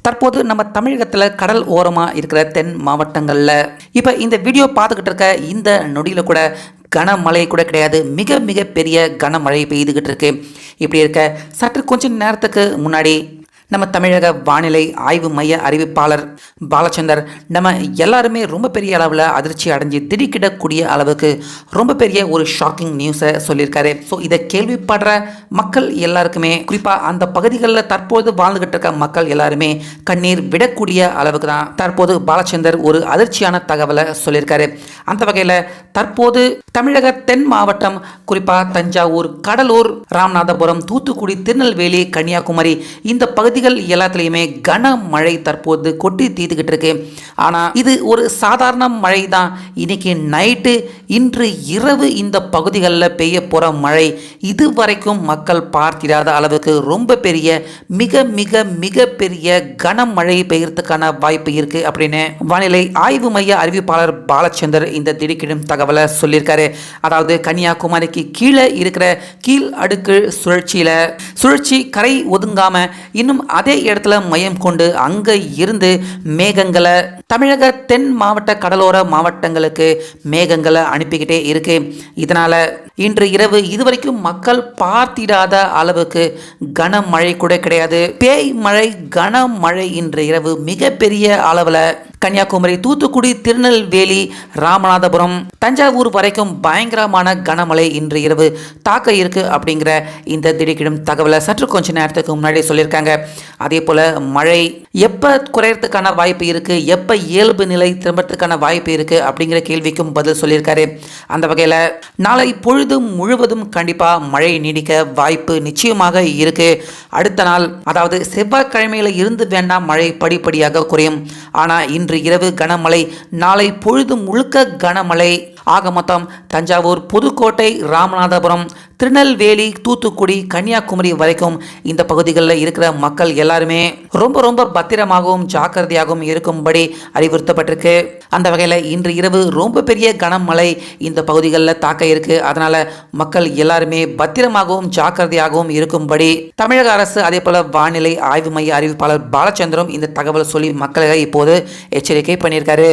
தற்போது நம்ம தமிழகத்தில் கடல் ஓரமாக இருக்கிற தென் மாவட்டங்களில் இப்போ இந்த வீடியோ பார்த்துக்கிட்டு இருக்க இந்த நொடியில் கூட கனமழை கூட கிடையாது, மிக மிக பெரிய கனமழை பெய்துகிட்டு இருக்கு. இப்படி இருக்க சற்று கொஞ்சம் நேரத்துக்கு முன்னாடி நம்ம தமிழக வானிலை ஆய்வு மைய அறிவிப்பாளர் பாலச்சந்தர் நம்ம எல்லாருமே ரொம்ப பெரிய அளவில் அதிர்ச்சி அடைஞ்சு திடுக்கிடக்கூடிய அளவுக்கு ரொம்ப பெரிய ஒரு ஷாக்கிங் நியூஸை சொல்லியிருக்காரு. ஸோ இதை கேள்விப்படுற மக்கள் எல்லாருக்குமே, குறிப்பாக அந்த பகுதிகளில் தற்போது வாழ்ந்துகிட்டு இருக்க மக்கள் எல்லாருமே கண்ணீர் விடக்கூடிய அளவுக்கு தான் தற்போது பாலச்சந்தர் ஒரு அதிர்ச்சியான தகவலை சொல்லியிருக்காரு. அந்த வகையில் தற்போது தமிழக தென் மாவட்டம், குறிப்பாக தஞ்சாவூர், கடலூர், ராமநாதபுரம், தூத்துக்குடி, திருநெல்வேலி, கன்னியாகுமரி இந்த பகுதிகள் எல்லாத்துலேயுமே கனமழை தற்போது கொட்டி தீர்த்துக்கிட்டு இருக்கு. ஆனால் இது ஒரு சாதாரண மழை தான். இன்னைக்கு நைட்டு, இன்று இரவு இந்த பகுதிகளில் பெய்ய போகிற மழை இதுவரைக்கும் மக்கள் பார்த்திராத அளவுக்கு ரொம்ப பெரிய மிக மிக மிக பெரிய கனமழை பெய்யறதுக்கான வாய்ப்பு இருக்கு அப்படின்னு வானிலை ஆய்வு மைய அறிவிப்பாளர் பாலச்சந்தர் இந்த திடுக்கிடும் தகவலை சொல்லியிருக்காரு. அதாவது கன்னியாகுமரிக்கு கீழே இருக்கிற கீழ் அடுக்கு சுழற்சி கரை ஒதுங்காம இன்னும் அதே இடத்துல மையம் கொண்டு அங்க இருந்து மேகங்களை தமிழக தென் மாவட்ட கடலோர மாவட்டங்களுக்கு மேகங்களை அனுப்பிக்கிட்டே இருக்கு. இதனால இன்று இரவு இதுவரைக்கும் மக்கள் பார்த்திடாத அளவுக்கு கனமழை கூட கிடையாது, பேய் மழை, கனமழை இன்று இரவு மிகப்பெரிய அளவில் கன்னியாகுமரி, தூத்துக்குடி, திருநெல்வேலி, ராமநாதபுரம், தஞ்சாவூர் வரைக்கும் பயங்கரமான கனமழை இன்று இரவு தாக்க இருக்கு அப்படிங்கிற இந்த திடுக்கிடும் தகவலை சற்று கொஞ்ச நேரத்துக்கு முன்னாடி சொல்லியிருக்காங்க. அதே போல மழை எப்போ குறையறதுக்கான வாய்ப்பு இருக்கு, எப்போ இயல்பு நிலை திரும்பறதுக்கான வாய்ப்பு இருக்கு அப்படிங்கிற கேள்விக்கும் பதில் சொல்லியிருக்காரு. அந்த வகையில் நாளை பொழுது முழுவதும் கண்டிப்பாக மழை நீடிக்க வாய்ப்பு நிச்சயமாக இருக்கு. அடுத்த நாள், அதாவது செவ்வாய்க்கிழமையில இருந்து வேண்டாம் மழை படிப்படியாக குறையும். ஆனால் இன்று இரவு கனமழை, நாளை பொழுது முழுக்க கனமழை. ஆக மொத்தம் தஞ்சாவூர், புதுக்கோட்டை, ராமநாதபுரம், திருநெல்வேலி, தூத்துக்குடி, கன்னியாகுமரி வரைக்கும் இந்த பகுதிகளில் இருக்கிற மக்கள் எல்லாருமே ரொம்ப ரொம்ப பத்திரமாகவும் ஜாக்கிரதையாகவும் இருக்கும்படி அறிவுறுத்தப்பட்டிருக்கு. அந்த வகையில் இன்று இரவு ரொம்ப பெரிய கனமழை இந்த பகுதிகளில் தாக்க இருக்கு. அதனால மக்கள் எல்லாருமே பத்திரமாகவும் ஜாக்கிரதையாகவும் இருக்கும்படி தமிழக அரசு, அதே போல வானிலை ஆய்வு மைய அறிவிப்பாளர் பாலச்சந்திரம் இந்த தகவல் சொல்லி மக்களை இப்போது எச்சரிக்கை பண்ணியிருக்காரு.